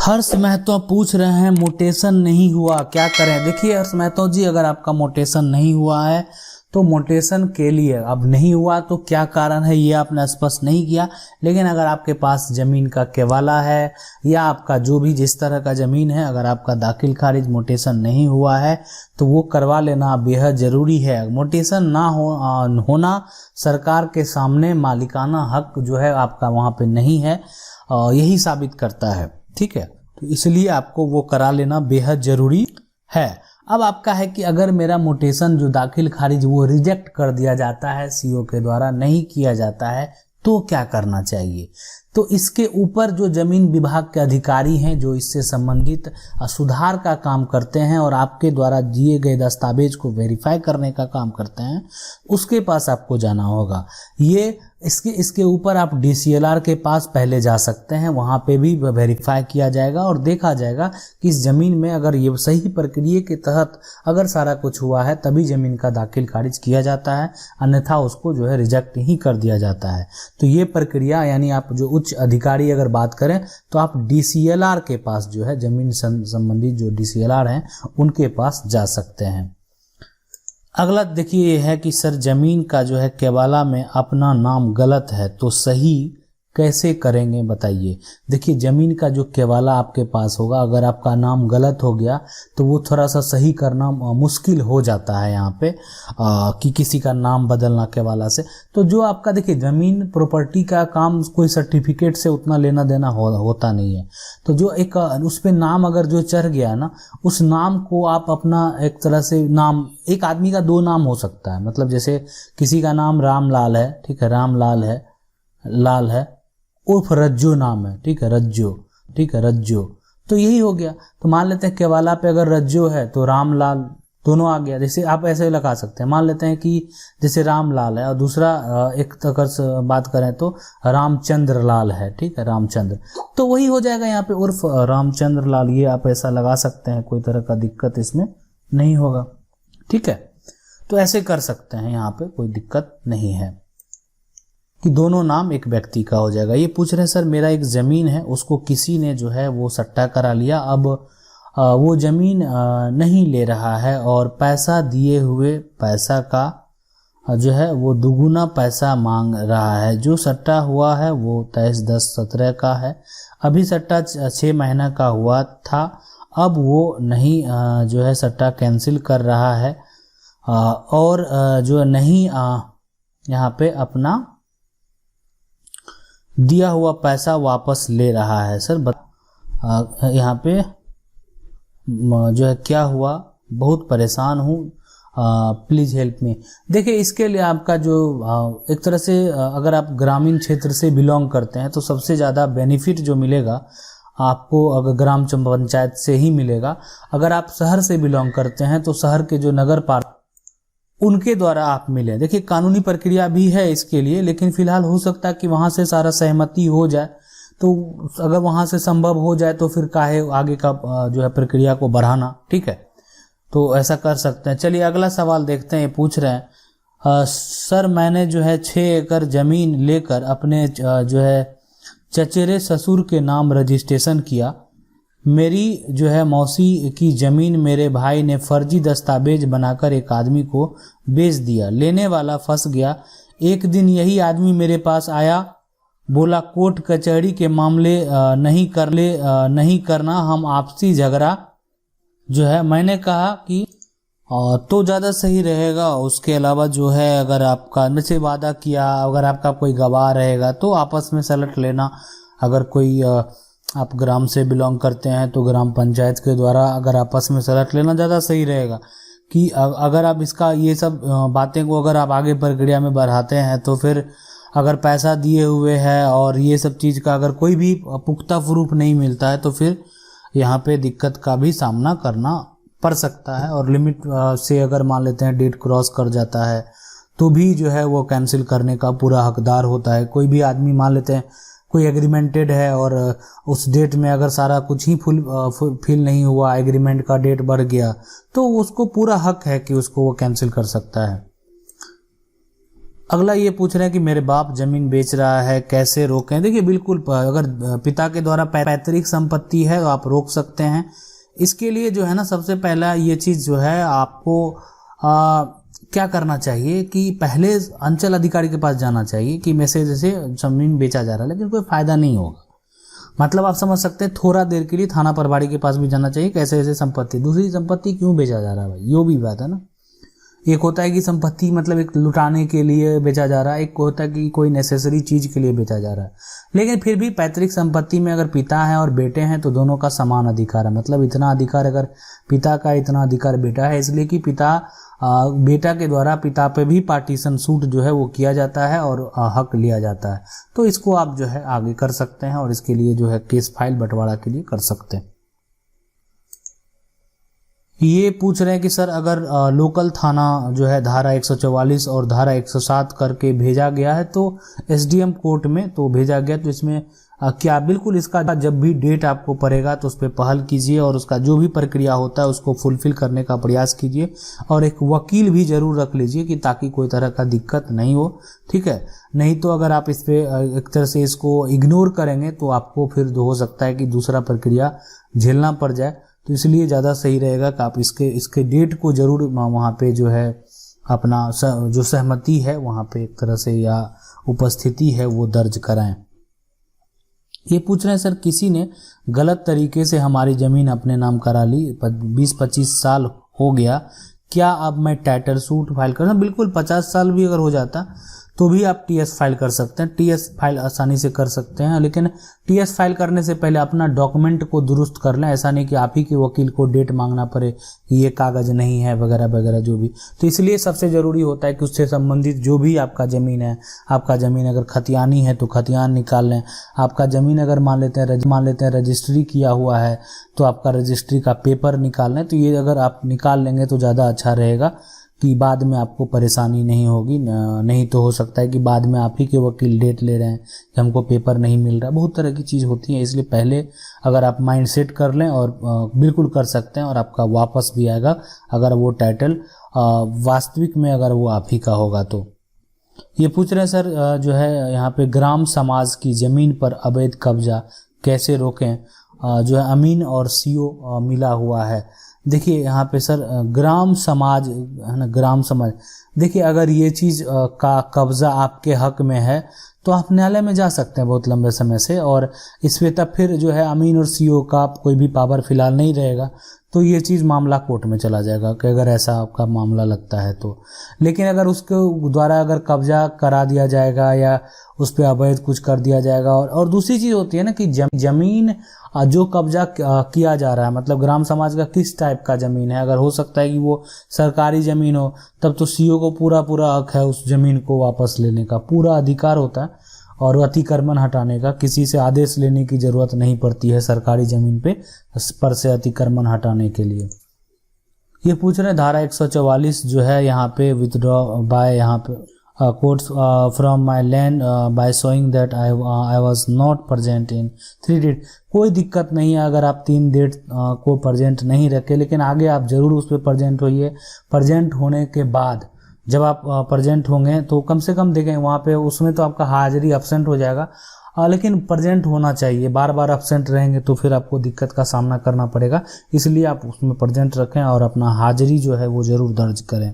हर्ष महतो पूछ रहे हैं मोटेशन नहीं हुआ क्या करें। देखिए हर्ष महतो जी, अगर आपका मोटेशन नहीं हुआ है तो मोटेशन के लिए अब नहीं हुआ तो क्या कारण है ये आपने स्पष्ट नहीं किया। लेकिन अगर आपके पास जमीन का केवाला है या आपका जो भी जिस तरह का जमीन है, अगर आपका दाखिल खारिज मोटेशन नहीं हुआ है तो वो करवा लेना बेहद जरूरी है। मोटेशन ना होना सरकार के सामने मालिकाना हक जो है आपका वहाँ पे नहीं है, यही साबित करता है। ठीक है, तो इसलिए आपको वो करा लेना बेहद जरूरी है। अब आपका है कि अगर मेरा मोटेशन जो दाखिल खारिज वो रिजेक्ट कर दिया जाता है, सीओ के द्वारा नहीं किया जाता है, तो क्या करना चाहिए। तो इसके ऊपर जो जमीन विभाग के अधिकारी हैं जो इससे संबंधित सुधार का काम करते हैं और आपके द्वारा दिए गए दस्तावेज को वेरीफाई करने का काम करते हैं, उसके पास आपको जाना होगा। ये इसके ऊपर आप डीसीएलआर के पास पहले जा सकते हैं, वहाँ पे भी वेरीफाई किया जाएगा और देखा जाएगा कि इस ज़मीन में अगर ये सही प्रक्रिया के तहत अगर सारा कुछ हुआ है तभी ज़मीन का दाखिल खारिज किया जाता है, अन्यथा उसको जो है रिजेक्ट ही कर दिया जाता है। तो ये प्रक्रिया यानी आप जो उच्च अधिकारी अगर बात करें तो आप डीसीएलआर के पास जो है ज़मीन संबंधित जो डीसीएलआर हैं उनके पास जा सकते हैं। अगला देखिए ये है कि सर जमीन का जो है केवाला में अपना नाम गलत है तो सही कैसे करेंगे बताइए। देखिए जमीन का जो केवाला आपके पास होगा, अगर आपका नाम गलत हो गया तो वो थोड़ा सा सही करना मुश्किल हो जाता है यहाँ पे कि किसी का नाम बदलना केवाला से। तो जो आपका देखिए जमीन प्रॉपर्टी का काम कोई सर्टिफिकेट से उतना लेना देना होता नहीं है। तो जो एक उस पे नाम अगर जो चढ़ गया है ना, उस नाम को आप अपना एक तरह से नाम, एक आदमी का दो नाम हो सकता है, मतलब जैसे किसी का नाम रामलाल है, ठीक है, रामलाल है, लाल है, उर्फ रज्जो नाम है, ठीक है, रज्जो, ठीक है, रज्जो। तो यही हो गया। तो मान लेते हैं केवाला पे अगर रज्जो है तो रामलाल दोनों आ गया। जैसे आप ऐसे लगा सकते हैं, मान लेते हैं कि जैसे रामलाल है और दूसरा एक अगर बात करें तो रामचंद्र लाल है, ठीक है, रामचंद्र, तो वही हो जाएगा यहाँ पे उर्फ रामचंद्र लाल। ये आप ऐसा लगा सकते हैं, कोई तरह का दिक्कत इसमें नहीं होगा। ठीक है, तो ऐसे कर सकते हैं, यहाँ पे कोई दिक्कत नहीं है कि दोनों नाम एक व्यक्ति का हो जाएगा। ये पूछ रहे हैं सर मेरा एक ज़मीन है उसको किसी ने जो है वो सट्टा करा लिया, अब वो ज़मीन नहीं ले रहा है और पैसा दिए हुए पैसा का जो है वो दुगुना पैसा मांग रहा है। जो सट्टा हुआ है वो 23/10/17 का है, अभी सट्टा 6 महीना का हुआ था, अब वो नहीं जो है सट्टा कैंसिल कर रहा है और जो नहीं यहाँ पे अपना दिया हुआ पैसा वापस ले रहा है। सर यहाँ पे जो है क्या हुआ, बहुत परेशान हूँ, प्लीज़ हेल्प मी। देखिए इसके लिए आपका जो एक तरह से अगर आप ग्रामीण क्षेत्र से बिलोंग करते हैं तो सबसे ज़्यादा बेनिफिट जो मिलेगा आपको अगर ग्राम पंचायत से ही मिलेगा। अगर आप शहर से बिलोंग करते हैं तो शहर के जो नगर पालिका उनके द्वारा आप मिले। देखिए कानूनी प्रक्रिया भी है इसके लिए, लेकिन फिलहाल हो सकता है कि वहां से सारा सहमति हो जाए, तो अगर वहां से संभव हो जाए तो फिर काहे आगे का जो है प्रक्रिया को बढ़ाना। ठीक है, तो ऐसा कर सकते हैं। चलिए अगला सवाल देखते हैं। पूछ रहे हैं सर मैंने जो है 6 एकड़ जमीन लेकर अपने जो है चचेरे ससुर के नाम रजिस्ट्रेशन किया। मेरी जो है मौसी की ज़मीन मेरे भाई ने फर्जी दस्तावेज बनाकर एक आदमी को बेच दिया, लेने वाला फंस गया। एक दिन यही आदमी मेरे पास आया, बोला कोर्ट कचहरी के मामले नहीं करना, हम आपसी झगड़ा जो है। मैंने कहा कि तो ज़्यादा सही रहेगा। उसके अलावा जो है अगर आपका मुझसे वादा किया, अगर आपका कोई गवाह रहेगा तो आपस में सलट लेना। अगर कोई आप ग्राम से बिलोंग करते हैं तो ग्राम पंचायत के द्वारा अगर आपस में सलट लेना ज़्यादा सही रहेगा कि अगर आप इसका ये सब बातें को अगर आप आगे प्रक्रिया में बढ़ाते हैं तो फिर अगर पैसा दिए हुए है और ये सब चीज़ का अगर कोई भी पुख्ता प्रूफ नहीं मिलता है तो फिर यहाँ पे दिक्कत का भी सामना करना पड़ सकता है। और लिमिट से अगर मान लेते हैं डेट क्रॉस कर जाता है तो भी जो है वो कैंसिल करने का पूरा हकदार होता है। कोई भी आदमी मान लेते हैं कोई एग्रीमेंटेड है और उस डेट में अगर सारा कुछ ही फिल नहीं हुआ, एग्रीमेंट का डेट बढ़ गया, तो उसको पूरा हक है कि उसको वो कैंसिल कर सकता है। अगला ये पूछ रहे हैं कि मेरे बाप जमीन बेच रहा है, कैसे रोकें। देखिए बिल्कुल, अगर पिता के द्वारा पैतृक संपत्ति है तो आप रोक सकते हैं। इसके लिए जो है ना, सबसे पहला ये चीज़ जो है आपको क्या करना चाहिए कि पहले अंचल अधिकारी के पास जाना चाहिए कि मैसेज से जमीन बेचा जा रहा है, लेकिन कोई फ़ायदा नहीं होगा। मतलब आप समझ सकते हैं, थोड़ा देर के लिए थाना प्रभारी के पास भी जाना चाहिए, कैसे ऐसे संपत्ति, दूसरी संपत्ति क्यों बेचा जा रहा है भाई, यो भी बात है ना। एक होता है कि संपत्ति मतलब एक लुटाने के लिए बेचा जा रहा है, एक होता है कि कोई नेसेसरी चीज के लिए बेचा जा रहा है। लेकिन फिर भी पैतृक संपत्ति में अगर पिता है और बेटे हैं तो दोनों का समान अधिकार है। मतलब इतना अधिकार अगर पिता का, इतना अधिकार बेटा है, इसलिए कि बेटा के द्वारा पिता पे भी पार्टीशन सूट जो है वो किया जाता है और हक लिया जाता है। तो इसको आप जो है आगे कर सकते हैं और इसके लिए जो है केस फाइल बंटवारा के लिए कर सकते हैं। ये पूछ रहे हैं कि सर अगर लोकल थाना जो है धारा 144 और धारा 107 करके भेजा गया है तो एसडीएम कोर्ट में तो भेजा गया, तो इसमें क्या, बिल्कुल इसका जब भी डेट आपको पड़ेगा तो उस पर पहल कीजिए और उसका जो भी प्रक्रिया होता है उसको फुलफिल करने का प्रयास कीजिए और एक वकील भी जरूर रख लीजिए कि ताकि कोई तरह का दिक्कत नहीं हो, ठीक है। नहीं तो अगर आप इस पे एक तरह से इसको इग्नोर करेंगे तो आपको फिर हो सकता है कि दूसरा प्रक्रिया झेलना पड़ जाए। तो इसलिए ज़्यादा सही रहेगा कि आप इसके डेट को जरूर वहाँ पे जो है अपना जो सहमति है वहाँ पे एक तरह से या उपस्थिति है वो दर्ज कराएं। ये पूछ रहे हैं सर किसी ने गलत तरीके से हमारी ज़मीन अपने नाम करा ली, 20-25 साल हो गया, क्या अब मैं टाइटल सूट फाइल करना? बिल्कुल, 50 साल भी अगर हो जाता तो भी आप टीएस फाइल कर सकते हैं। टीएस फाइल आसानी से कर सकते हैं, लेकिन टीएस फाइल करने से पहले अपना डॉक्यूमेंट को दुरुस्त कर लें। ऐसा नहीं कि आप ही के वकील को डेट मांगना पड़े कि ये कागज़ नहीं है वगैरह वगैरह जो भी। तो इसलिए सबसे ज़रूरी होता है कि उससे संबंधित जो भी आपका ज़मीन है, आपका ज़मीन अगर खतियानी है तो खतियान निकाल लें। आपका ज़मीन अगर मान लेते हैं रजिस्ट्री किया हुआ है तो आपका रजिस्ट्री का पेपर निकाल लें। तो ये अगर आप निकाल लेंगे तो ज़्यादा अच्छा रहेगा कि बाद में आपको परेशानी नहीं होगी। नहीं तो हो सकता है कि बाद में आप ही के वकील डेट ले रहे हैं कि हमको पेपर नहीं मिल रहा, बहुत तरह की चीज़ होती है। इसलिए पहले अगर आप माइंड सेट कर लें और बिल्कुल कर सकते हैं और आपका वापस भी आएगा अगर वो टाइटल वास्तविक में अगर वो आप ही का होगा तो। ये पूछ रहे हैं सर जो है यहाँ पे ग्राम समाज की ज़मीन पर अवैध कब्जा कैसे रोकें, जो है अमीन और सीओ मिला हुआ है। देखिए यहाँ पे सर ग्राम समाज है ना, ग्राम समाज, देखिए अगर ये चीज़ का कब्जा आपके हक में है तो आप न्यायालय में जा सकते हैं बहुत लंबे समय से, और इस पे तब फिर जो है अमीन और सीओ का कोई भी पावर फिलहाल नहीं रहेगा, तो ये चीज़ मामला कोर्ट में चला जाएगा कि अगर ऐसा आपका मामला लगता है तो। लेकिन अगर उसके द्वारा अगर कब्जा करा दिया जाएगा या उस पर अवैध कुछ कर दिया जाएगा, और दूसरी चीज़ होती है ना कि जमीन जो कब्जा किया जा रहा है, मतलब ग्राम समाज का किस टाइप का ज़मीन है। अगर हो सकता है कि वो सरकारी ज़मीन हो तब तो सीओ को पूरा हक है उस ज़मीन को वापस लेने का, पूरा अधिकार होता है और अतिक्रमण हटाने का, किसी से आदेश लेने की ज़रूरत नहीं पड़ती है सरकारी ज़मीन पर से अतिक्रमण हटाने के लिए। ये पूछ रहे हैं धारा 144 जो है यहाँ पे विथड्रॉ बाय यहाँ पे courts from my land by showing that I was not present in 3 date. कोई दिक्कत नहीं है अगर आप 3 डेट को प्रेजेंट नहीं रखे, लेकिन आगे आप ज़रूर उस पर प्रेजेंट होइए। प्रेजेंट होने के बाद जब आप प्रेजेंट होंगे तो कम से कम देखें वहाँ पे, उसमें तो आपका हाजिरी एब्सेंट हो जाएगा, लेकिन प्रेजेंट होना चाहिए। बार बार एब्सेंट रहेंगे तो फिर आपको दिक्कत का सामना करना पड़ेगा, इसलिए आप उसमें प्रेजेंट रखें और अपना हाजिरी जो है वो ज़रूर दर्ज करें।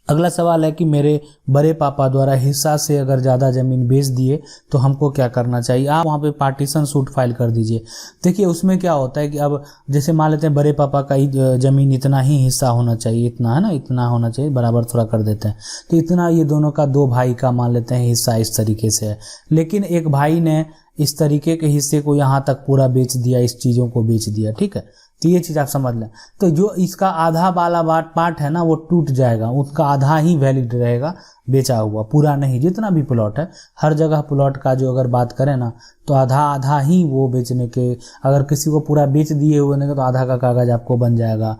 अगला सवाल है कि मेरे बड़े पापा द्वारा हिस्सा से अगर ज़्यादा ज़मीन बेच दिए तो हमको क्या करना चाहिए। आप वहाँ पे पार्टीशन सूट फाइल कर दीजिए। देखिए उसमें क्या होता है कि अब जैसे मान लेते हैं बड़े पापा का ज़मीन इतना ही हिस्सा होना चाहिए, इतना है ना, इतना होना चाहिए, बराबर थोड़ा कर देते हैं तो इतना ये दोनों का 2 भाई का मान लेते हैं हिस्सा इस तरीके से है। लेकिन एक भाई ने इस तरीके के हिस्से को यहाँ तक पूरा बेच दिया, इस चीज़ों को बेच दिया, ठीक है। तो ये चीज़ आप समझ लें। तो जो इसका आधा वाला पार्ट है ना वो टूट जाएगा, उसका आधा ही वैलिड रहेगा बेचा हुआ, पूरा नहीं। जितना भी प्लॉट है हर जगह प्लॉट का जो अगर बात करें ना तो आधा ही वो बेचने के, अगर किसी को पूरा बेच दिए हुए नहीं तो आधा का कागज़ आपको बन जाएगा,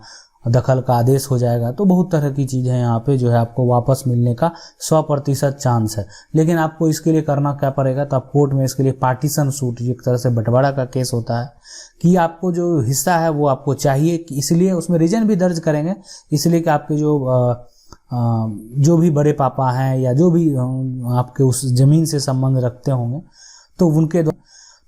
दखल का आदेश हो जाएगा। तो बहुत तरह की चीज़ है यहाँ पे जो है आपको वापस मिलने का 100% चांस है। लेकिन आपको इसके लिए करना क्या पड़ेगा, तो आप कोर्ट में इसके लिए पार्टीशन सूट, एक तरह से बंटवारा का केस होता है कि आपको जो हिस्सा है वो आपको चाहिए, इसलिए उसमें रीजन भी दर्ज करेंगे, इसलिए कि आपके जो जो भी बड़े पापा हैं या जो भी आपके उस ज़मीन से संबंध रखते होंगे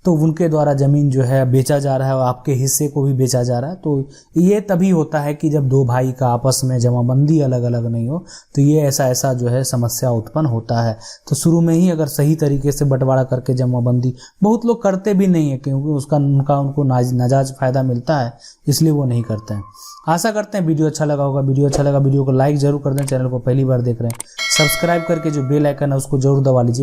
तो उनके द्वारा ज़मीन जो है बेचा जा रहा है और आपके हिस्से को भी बेचा जा रहा है। तो ये तभी होता है कि जब दो भाई का आपस में जमाबंदी अलग अलग नहीं हो, तो ये ऐसा जो है समस्या उत्पन्न होता है। तो शुरू में ही अगर सही तरीके से बंटवारा करके जमाबंदी, बहुत लोग करते भी नहीं है क्योंकि उनको नाजायज फ़ायदा मिलता है, इसलिए वो नहीं करते हैं। आशा करते हैं वीडियो अच्छा लगा होगा। वीडियो को लाइक ज़रूर कर दें। चैनल को पहली बार देख रहे हैं, सब्सक्राइब करके जो बेल आइकन है उसको जरूर दबा लीजिए।